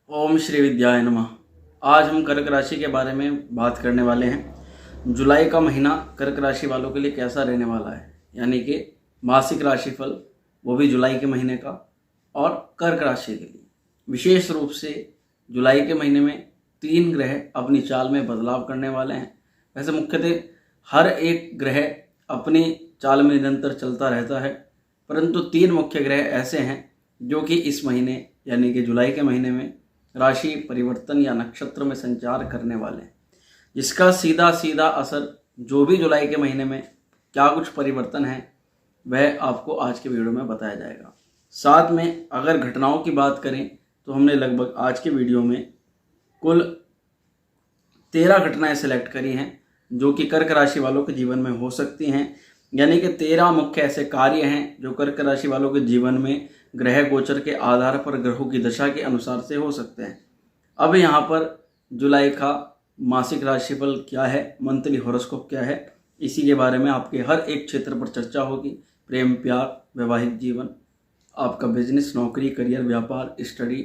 ओम श्री विद्याय नमः। आज हम कर्क राशि के बारे में बात करने वाले हैं। जुलाई का महीना कर्क राशि वालों के लिए कैसा रहने वाला है, यानी कि मासिक राशिफल, वो भी जुलाई के महीने का। और कर्क राशि के लिए विशेष रूप से जुलाई के महीने में 3 ग्रह अपनी चाल में बदलाव करने वाले हैं। वैसे मुख्यतः हर एक ग्रह अपनी चाल में निरंतर चलता रहता है, परंतु 3 मुख्य ग्रह ऐसे हैं जो कि इस महीने यानी कि जुलाई के महीने में राशि परिवर्तन या नक्षत्र में संचार करने वाले हैं, जिसका सीधा सीधा असर जो भी जुलाई के महीने में क्या कुछ परिवर्तन है वह आपको आज के वीडियो में बताया जाएगा। साथ में अगर घटनाओं की बात करें तो हमने लगभग आज के वीडियो में कुल 13 घटनाएं सेलेक्ट करी हैं जो कि कर्क राशि वालों के जीवन में हो सकती हैं, यानी कि 13 मुख्य ऐसे कार्य हैं जो कर्क राशि वालों के जीवन में ग्रह गोचर के आधार पर ग्रहों की दशा के अनुसार से हो सकते हैं। अब यहाँ पर जुलाई का मासिक राशिफल क्या है, मंथली हॉरोस्कोप क्या है, इसी के बारे में आपके हर एक क्षेत्र पर चर्चा होगी। प्रेम, प्यार, वैवाहिक जीवन, आपका बिजनेस, नौकरी, करियर, व्यापार, स्टडी,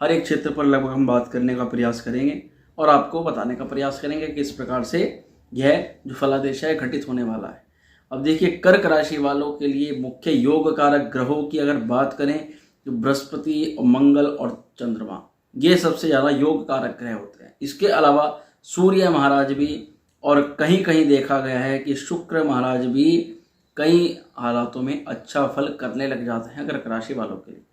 हर एक क्षेत्र पर लगभग हम बात करने का प्रयास करेंगे और आपको बताने का प्रयास करेंगे कि इस प्रकार से यह जो फलादेश है घटित होने वाला है। अब देखिए, कर्क राशि वालों के लिए मुख्य योग कारक ग्रहों की अगर बात करें तो बृहस्पति, मंगल और चंद्रमा, ये सबसे ज़्यादा योग कारक ग्रह होते हैं। इसके अलावा सूर्य महाराज भी, और कहीं कहीं देखा गया है कि शुक्र महाराज भी कई हालातों में अच्छा फल करने लग जाते हैं कर्क राशि वालों के लिए।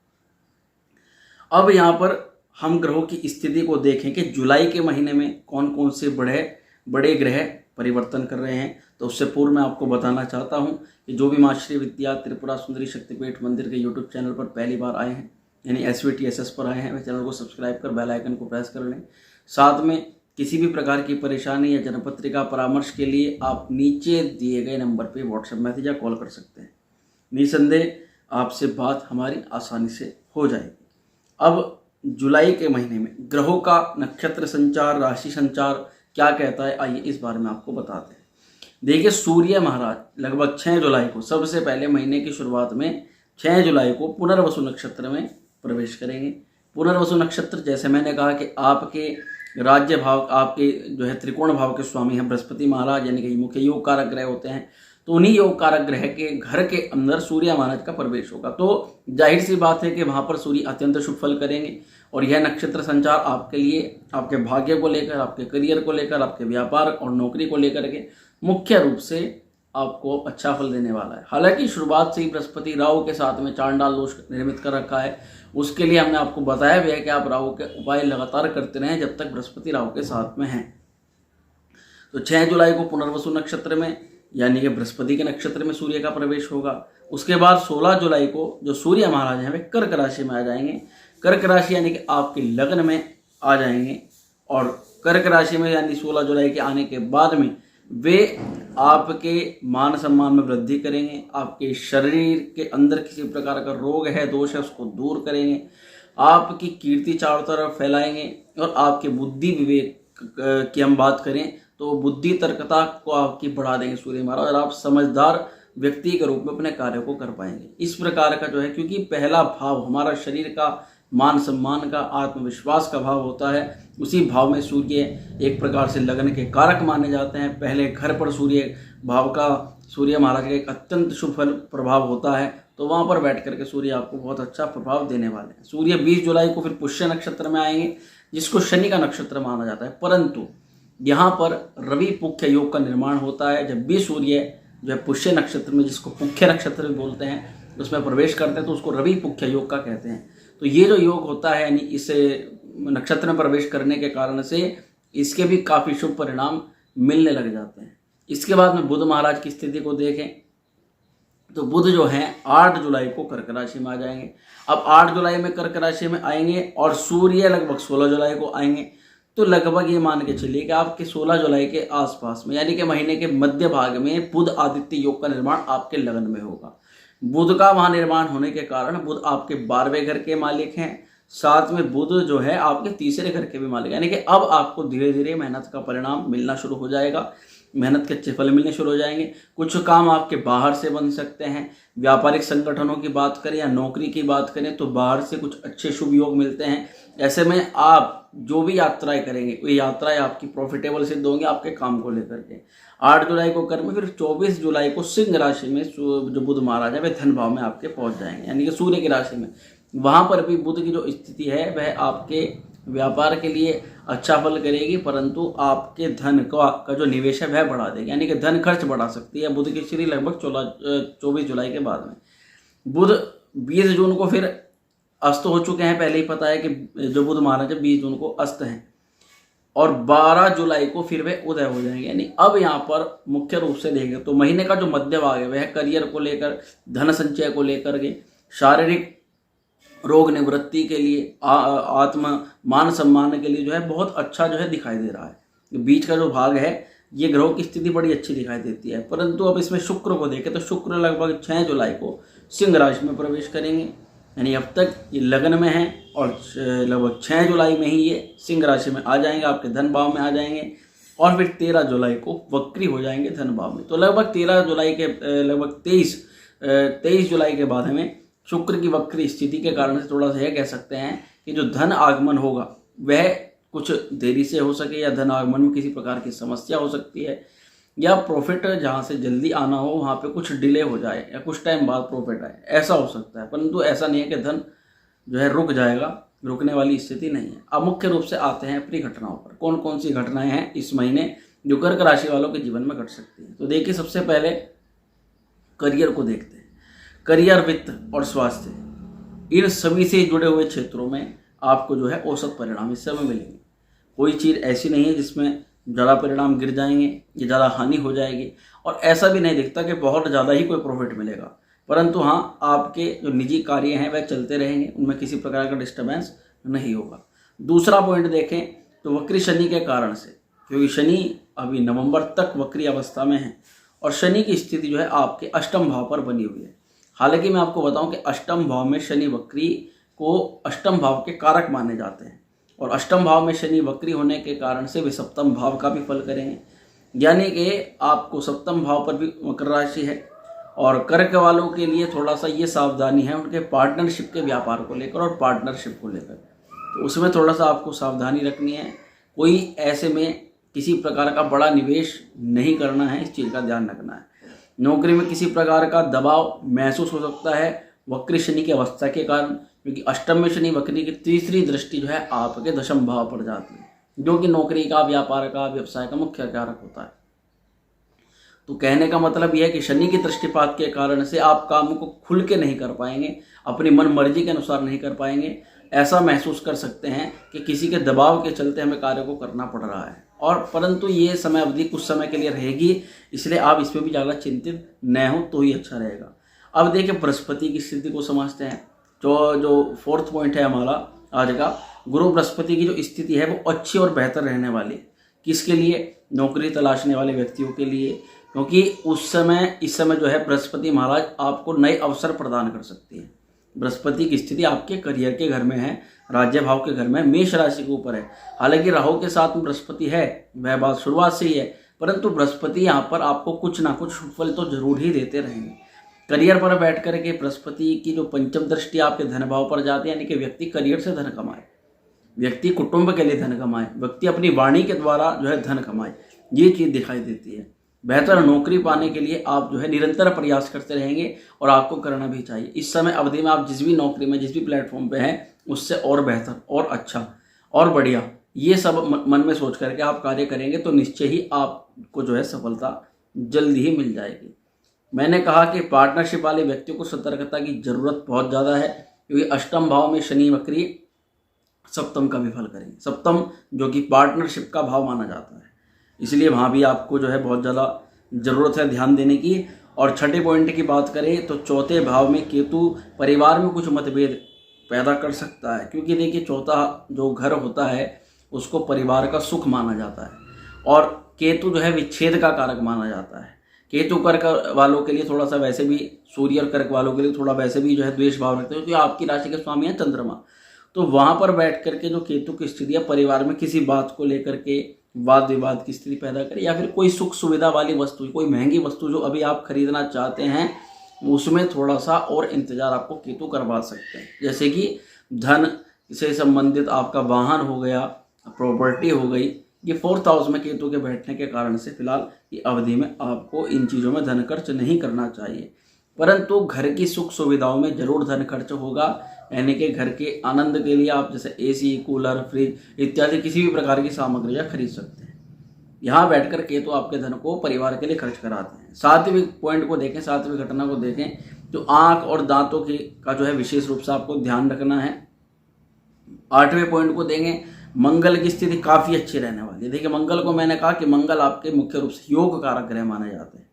अब यहाँ पर हम ग्रहों की स्थिति को देखें कि जुलाई के महीने में कौन कौन से बड़े ग्रह परिवर्तन कर रहे हैं। तो उससे पूर्व मैं आपको बताना चाहता हूं कि जो भी माँ श्री विद्या त्रिपुरा सुंदरी शक्तिपीठ मंदिर के यूट्यूब चैनल पर पहली बार आए हैं, यानी SVTSS पर आए हैं, वे चैनल को सब्सक्राइब कर बेल आइकन को प्रेस कर लें। साथ में किसी भी प्रकार की परेशानी या जनपत्रिका परामर्श के लिए आप नीचे दिए गए नंबर पर व्हाट्सएप मैसेज या कॉल कर सकते हैं। निसंदेह आपसे बात हमारी आसानी से हो जाएगी। अब जुलाई के महीने में ग्रहों का नक्षत्र संचार, राशि संचार क्या कहता है, आइए इस बारे में आपको बताते हैं। देखिए, सूर्य महाराज लगभग 6 जुलाई को, सबसे पहले महीने की शुरुआत में 6 जुलाई को पुनर्वसु नक्षत्र में प्रवेश करेंगे। पुनर्वसु नक्षत्र, जैसे मैंने कहा कि आपके राज्य भाव, आपके जो है त्रिकोण भाव के स्वामी हैं बृहस्पति महाराज, यानी कि मुख्य योग कारक ग्रह होते हैं। तो उन्हीं योग कारक ग्रह के घर के अंदर सूर्य महाराज का प्रवेश होगा। तो जाहिर सी बात है कि वहाँ पर सूर्य अत्यंत शुभ फल करेंगे और यह नक्षत्र संचार आपके लिए, आपके भाग्य को लेकर, आपके करियर को लेकर, आपके व्यापार और नौकरी को लेकर के मुख्य रूप से आपको अच्छा फल देने वाला है। हालांकि शुरुआत से ही बृहस्पति राहु के साथ में चांडाल दोष निर्मित कर रखा है। उसके लिए हमने आपको बताया भी है कि आप राहु के उपाय लगातार करते रहें जब तक बृहस्पति राहु के साथ में हैं। तो 6 जुलाई को पुनर्वसु नक्षत्र में, यानी कि बृहस्पति के नक्षत्र में सूर्य का प्रवेश होगा। उसके बाद 16 जुलाई को जो सूर्य महाराज हैं वे कर्क राशि में आ जाएंगे। कर्क राशि यानी कि आपके लग्न में आ जाएंगे और कर्क राशि में यानी 16 जुलाई के आने के बाद में वे आपके मान सम्मान में वृद्धि करेंगे। आपके शरीर के अंदर किसी प्रकार का रोग है, दोष है, उसको दूर करेंगे। आपकी कीर्ति चारों तरफ फैलाएंगे और आपके बुद्धि विवेक की हम बात करें तो बुद्धि तर्कता को आपकी बढ़ा देंगे सूर्य महाराज, और आप समझदार व्यक्ति के रूप में अपने कार्य को कर पाएंगे। इस प्रकार का जो है, क्योंकि पहला भाव हमारा शरीर का, मान सम्मान का, आत्मविश्वास का भाव होता है, उसी भाव में सूर्य एक प्रकार से लगन के कारक माने जाते हैं। पहले घर पर सूर्य भाव का, सूर्य महाराज का एक अत्यंत शुभ फल प्रभाव होता है, तो वहाँ पर बैठ करके सूर्य आपको बहुत अच्छा प्रभाव देने वाले हैं। सूर्य 20 जुलाई को फिर पुष्य नक्षत्र में आएंगे, जिसको शनि का नक्षत्र माना जाता है। परंतु यहाँ पर रवि पुख्य योग का निर्माण होता है। जब भी सूर्य जो है पुष्य नक्षत्र में, जिसको पुख्य नक्षत्र भी बोलते हैं, उसमें प्रवेश करते हैं तो उसको रवि पुख्य योग का कहते हैं। तो ये जो योग होता है, यानी इस नक्षत्र में प्रवेश करने के कारण से इसके भी काफ़ी शुभ परिणाम मिलने लग जाते हैं। इसके बाद में बुध महाराज की स्थिति को देखें तो बुध जो है 8 जुलाई को कर्क राशि में आ जाएंगे। अब 8 जुलाई में कर्क राशि में आएंगे और सूर्य लगभग 16 जुलाई को आएंगे। तो लगभग ये मान के चलिए कि आपके 16 जुलाई के आसपास में, यानी कि महीने के मध्य भाग में बुध आदित्य योग का निर्माण आपके लगन में होगा। बुध का वहां निर्माण होने के कारण बुध आपके 12वें घर के मालिक हैं। साथ में बुध जो है आपके तीसरे घर के भी मालिक, यानी कि अब आपको धीरे धीरे मेहनत का परिणाम मिलना शुरू हो जाएगा। मेहनत के अच्छे फल मिलने शुरू हो जाएंगे। कुछ काम आपके बाहर से बन सकते हैं। व्यापारिक संगठनों की बात करें या नौकरी की बात करें तो बाहर से कुछ अच्छे शुभ योग मिलते हैं। ऐसे में आप जो भी यात्राएं करेंगे वो यात्राएं आपकी प्रॉफिटेबल सिद्ध होंगी आपके काम को लेकर के। 8 जुलाई को कर्म, फिर 24 जुलाई को सिंह राशि में जो बुध महाराज है वे धन भाव में आपके पहुंच जाएंगे, यानी कि सूर्य की राशि में। वहां पर भी बुध की जो स्थिति है वह आपके व्यापार के लिए अच्छा फल करेगी, परंतु आपके धन का जो निवेश है वह बढ़ा देगी, यानी कि धन खर्च बढ़ा सकती है बुध की श्री लगभग 24 जुलाई के बाद में। बुध 20 जून को फिर अस्त हो चुके हैं, पहले ही पता है कि जो बुध महाराज 20 जून को अस्त हैं, और 12 जुलाई को फिर वे उदय हो जाएंगे। यानी अब यहाँ पर मुख्य रूप से देखें तो महीने का जो मध्य भाग है वह करियर को लेकर, धन संचय को लेकर के, शारीरिक रोग निवृत्ति के लिए, आत्म मान सम्मान के लिए जो है बहुत अच्छा जो है दिखाई दे रहा है। बीच का जो भाग है ये ग्रहों की स्थिति बड़ी अच्छी दिखाई देती है, परंतु अब इसमें शुक्र को देखें तो शुक्र लगभग 6 जुलाई को सिंह राशि में प्रवेश करेंगे, यानी अब तक ये लग्न में है और लगभग 6 जुलाई में ही ये सिंह राशि में आ जाएंगे, आपके धन भाव में आ जाएंगे, और फिर 13 जुलाई को वक्री हो जाएंगे धन भाव में। तो लगभग 13 जुलाई के लगभग 23 जुलाई के बाद हमें शुक्र की वक्री स्थिति के कारण से थोड़ा सा यह कह सकते हैं कि जो धन आगमन होगा वह कुछ देरी से हो सके, या धन आगमन में किसी प्रकार की समस्या हो सकती है, या प्रॉफिट जहाँ से जल्दी आना हो वहाँ पे कुछ डिले हो जाए या कुछ टाइम बाद प्रॉफिट आए, ऐसा हो सकता है। परंतु ऐसा नहीं है कि धन जो है रुक जाएगा, रुकने वाली स्थिति नहीं है। अब मुख्य रूप से आते हैं अपनी घटनाओं पर, कौन कौन सी घटनाएं हैं इस महीने जो कर्क राशि वालों के जीवन में घट सकती हैं। तो देखिए, सबसे पहले करियर को देखते हैं। करियर, वित्त और स्वास्थ्य, इन सभी से जुड़े हुए क्षेत्रों में आपको जो है औसत परिणाम इस समय मिलेंगे। कोई चीज़ ऐसी नहीं है जिसमें ज़्यादा परिणाम गिर जाएंगे या ज़्यादा हानि हो जाएगी, और ऐसा भी नहीं दिखता कि बहुत ज़्यादा ही कोई प्रॉफिट मिलेगा। परंतु हाँ, आपके जो निजी कार्य हैं वह चलते रहेंगे, उनमें किसी प्रकार का डिस्टर्बेंस नहीं होगा। दूसरा पॉइंट देखें तो वक्री शनि के कारण से, क्योंकि शनि अभी नवंबर तक वक्री अवस्था में है और शनि की स्थिति जो है आपके अष्टम भाव पर बनी हुई है। हालांकि मैं आपको बताऊं कि अष्टम भाव में शनि वक्री को अष्टम भाव के कारक माने जाते हैं, और अष्टम भाव में शनि वक्री होने के कारण से वे सप्तम भाव का भी फल करेंगे, यानी कि आपको सप्तम भाव पर भी मकर राशि है। और कर्क वालों के लिए थोड़ा सा ये सावधानी है उनके पार्टनरशिप के व्यापार को लेकर और पार्टनरशिप को लेकर, तो उसमें थोड़ा सा आपको सावधानी रखनी है। कोई ऐसे में किसी प्रकार का बड़ा निवेश नहीं करना है, इस चीज़ का ध्यान रखना है। नौकरी में किसी प्रकार का दबाव महसूस हो सकता है वक्री शनि की अवस्था के कारण, क्योंकि अष्टम में शनि वक्री की तीसरी दृष्टि जो है आपके दशम भाव पर जाती है, जो कि नौकरी का, व्यापार का, व्यवसाय का मुख्य कारक होता है। तो कहने का मतलब यह है कि शनि की दृष्टिपात के कारण से आप काम को खुल के नहीं कर पाएंगे, अपनी मन मर्जी के अनुसार नहीं कर पाएंगे। ऐसा महसूस कर सकते हैं कि किसी के दबाव के चलते हमें कार्य को करना पड़ रहा है, और परंतु ये समय अवधि कुछ समय के लिए रहेगी, इसलिए आप इसमें भी ज़्यादा चिंतित न हो तो ही अच्छा रहेगा। अब देखिए, बृहस्पति की स्थिति को समझते हैं। जो फोर्थ पॉइंट है हमारा आज का, गुरु बृहस्पति की जो स्थिति है वो अच्छी और बेहतर रहने वाली है। किसके लिए? नौकरी तलाशने वाले व्यक्तियों के लिए, क्योंकि इस समय जो है बृहस्पति महाराज आपको नए अवसर प्रदान कर सकती है। बृहस्पति की स्थिति आपके करियर के घर में है, राज्य भाव के घर में, मेष राशि के ऊपर है। हालांकि राहु के साथ में बृहस्पति है, वह बात शुरुआत से ही है, परंतु बृहस्पति यहाँ पर आपको कुछ ना कुछ फल तो जरूर ही देते रहेंगे। करियर पर बैठ कर के बृहस्पति की जो पंचम दृष्टि आपके धन भाव पर जाती है, यानी कि व्यक्ति करियर से धन कमाए, व्यक्ति कुटुंब के लिए धन कमाए, व्यक्ति अपनी वाणी के द्वारा जो है धन कमाए, ये चीज़ दिखाई देती है। बेहतर नौकरी पाने के लिए आप जो है निरंतर प्रयास करते रहेंगे, और आपको करना भी चाहिए। इस समय अवधि में आप जिस भी नौकरी में, जिस भी प्लेटफॉर्म पे हैं, उससे और बेहतर और अच्छा और बढ़िया ये सब मन में सोच करके आप कार्य करेंगे तो निश्चय ही आपको जो है सफलता जल्दी ही मिल जाएगी। मैंने कहा कि पार्टनरशिप वाले व्यक्तियों को सतर्कता की जरूरत बहुत ज़्यादा है, क्योंकि अष्टम भाव में शनि वक्री सप्तम का भी फल करेंगे। सप्तम जो कि पार्टनरशिप का भाव माना जाता है, इसलिए वहाँ भी आपको जो है बहुत ज़्यादा ज़रूरत है ध्यान देने की। और छठे पॉइंट की बात करें तो चौथे भाव में केतु परिवार में कुछ मतभेद पैदा कर सकता है, क्योंकि देखिए चौथा जो घर होता है उसको परिवार का सुख माना जाता है, और केतु जो है विच्छेद का कारक माना जाता है। केतु कर्क वालों के लिए थोड़ा सा वैसे भी, सूर्य और कर्क वालों के लिए थोड़ा वैसे भी जो है द्वेष भाव रखते हैं, क्योंकि आपकी राशि के स्वामी है चंद्रमा। तो वहाँ पर बैठ करके जो केतु की स्थिति है, परिवार में किसी बात को लेकर के वाद विवाद की स्थिति पैदा करे, या फिर कोई सुख सुविधा वाली वस्तु, कोई महंगी वस्तु जो अभी आप खरीदना चाहते हैं, उसमें थोड़ा सा और इंतजार आपको केतु करवा सकते हैं। जैसे कि धन से संबंधित आपका वाहन हो गया, प्रॉपर्टी हो गई, ये 4th हाउस में केतु के बैठने के कारण से फिलहाल ये अवधि में आपको इन चीज़ों में धन खर्च नहीं करना चाहिए। परंतु घर की सुख सुविधाओं में जरूर धन खर्च होगा, यानी कि घर के आनंद के लिए आप जैसे एसी, कूलर, फ्रिज इत्यादि किसी भी प्रकार की सामग्रियाँ खरीद सकते हैं। यहाँ बैठकर केतु आपके धन को परिवार के लिए खर्च कराते हैं। 7वें पॉइंट को देखें, 7वें घटना को देखें, तो आंख और दांतों की का जो है विशेष रूप से आपको ध्यान रखना है। 8वें पॉइंट को देखें, मंगल की स्थिति काफ़ी अच्छी रहने वाली है। देखिए मंगल को मैंने कहा कि मंगल आपके मुख्य रूप से योग कारक ग्रह माने जाते हैं,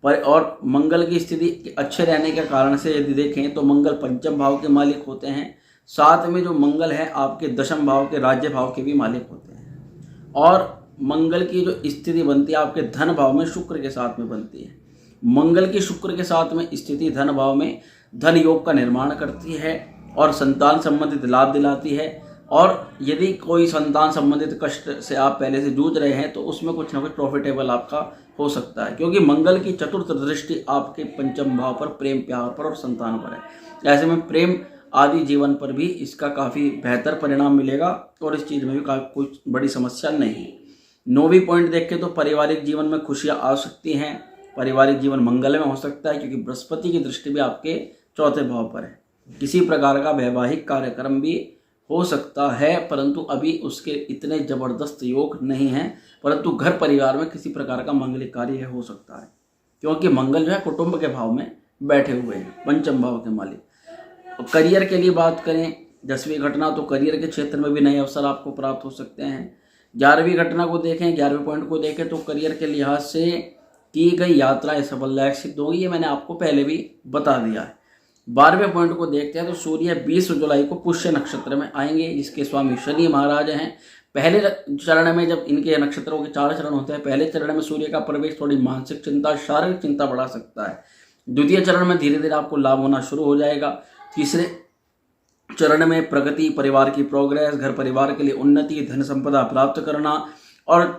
पर और मंगल की स्थिति अच्छे रहने के कारण से यदि देखें तो मंगल पंचम भाव के मालिक होते हैं। साथ में जो मंगल है आपके दशम भाव के राज्य भाव के भी मालिक होते हैं। और मंगल की जो स्थिति बनती है आपके धन भाव में शुक्र के साथ में बनती है। मंगल की शुक्र के साथ में स्थिति धन भाव में धन योग का निर्माण करती है और संतान संबंधित लाभ दिलाती है। और यदि कोई संतान संबंधित कष्ट से आप पहले से जूझ रहे हैं तो उसमें कुछ ना कुछ प्रॉफिटेबल आपका हो सकता है, क्योंकि मंगल की चतुर्थ दृष्टि आपके पंचम भाव पर, प्रेम प्यार पर और संतान पर है। ऐसे में प्रेम आदि जीवन पर भी इसका काफ़ी बेहतर परिणाम मिलेगा और इस चीज़ में भी कुछ बड़ी समस्या नहीं है। 9वीं पॉइंट देखें तो पारिवारिक जीवन में खुशियाँ आ सकती हैं। पारिवारिक जीवन मंगल में हो सकता है, क्योंकि बृहस्पति की दृष्टि भी आपके 4थे भाव पर है। किसी प्रकार का वैवाहिक कार्यक्रम भी हो सकता है, परंतु अभी उसके इतने ज़बरदस्त योग नहीं हैं। परंतु घर परिवार में किसी प्रकार का मंगलिक कार्य हो सकता है, क्योंकि मंगल जो है कुटुंब के भाव में बैठे हुए हैं, पंचम भाव के मालिक। करियर के लिए बात करें, 10वीं घटना, तो करियर के क्षेत्र में भी नए अवसर आपको प्राप्त हो सकते हैं। 11वीं घटना को देखें, 11वें पॉइंट को देखें, तो करियर के लिहाज से की गई यात्राएं सफलदायक सिद्ध होगी, ये मैंने आपको पहले भी बता दिया है। 12वें पॉइंट को देखते हैं तो सूर्य 20 जुलाई को पुष्य नक्षत्र में आएंगे, जिसके स्वामी शनि महाराज हैं। पहले चरण में जब इनके नक्षत्रों के 4 चरण होते हैं, पहले चरण में सूर्य का प्रवेश थोड़ी मानसिक चिंता, शारीरिक चिंता बढ़ा सकता है। द्वितीय चरण में धीरे धीरे आपको लाभ होना शुरू हो जाएगा। तीसरे चरण में प्रगति, परिवार की प्रोग्रेस, घर परिवार के लिए उन्नति, धन संपदा प्राप्त करना, और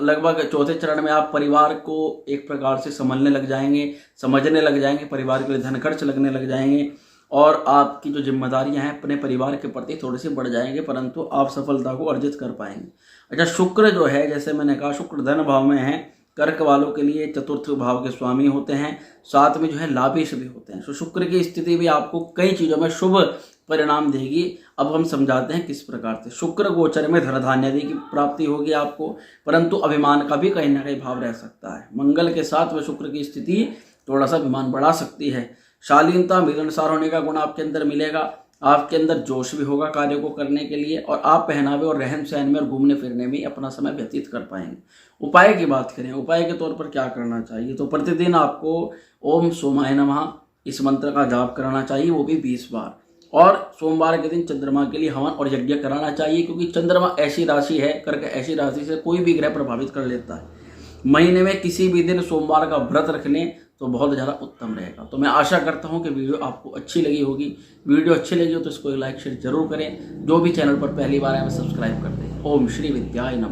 लगभग 4थे चरण में आप परिवार को एक प्रकार से समझने लग जाएंगे, समझने लग जाएंगे, परिवार के लिए धन खर्च लगने लग जाएंगे और आपकी जो जिम्मेदारियां हैं अपने परिवार के प्रति थोड़ी सी बढ़ जाएंगे, परंतु आप सफलता को अर्जित कर पाएंगे। अच्छा, शुक्र जो है, जैसे मैंने कहा, शुक्र धन भाव में है। कर्क वालों के लिए 4th भाव के स्वामी होते हैं, साथ में जो है लाभेश भी होते हैं। तो शुक्र की स्थिति भी आपको कई चीज़ों में शुभ परिणाम देगी। अब हम समझाते हैं किस प्रकार से। शुक्र गोचर में धन धान्य आदि की प्राप्ति होगी आपको, परंतु अभिमान का भी कहीं ना कहीं भाव रह सकता है। मंगल के साथ में शुक्र की स्थिति थोड़ा सा अभिमान बढ़ा सकती है। शालीनता, मिलनसार होने का गुण आपके अंदर मिलेगा। आपके अंदर जोश भी होगा कार्य को करने के लिए, और आप पहनावे और रहन सहन में और घूमने फिरने में अपना समय व्यतीत कर पाएंगे। उपाय की बात करें, उपाय के तौर पर क्या करना चाहिए, तो प्रतिदिन आपको ओम सोमाय नमः इस मंत्र का जाप करना चाहिए, वो भी 20 बार। और सोमवार के दिन चंद्रमा के लिए हवन और यज्ञ कराना चाहिए, क्योंकि चंद्रमा ऐसी राशि है, कर्क ऐसी राशि से कोई भी ग्रह प्रभावित कर लेता है। महीने में किसी भी दिन सोमवार का व्रत रख लें तो बहुत ज़्यादा उत्तम रहेगा। तो मैं आशा करता हूं कि वीडियो आपको अच्छी लगी होगी। वीडियो अच्छी लगी हो तो इसको लाइक शेयर जरूर करें। जो भी चैनल पर पहली बार आए सब्सक्राइब कर दें। ओम श्री विद्याय नमः।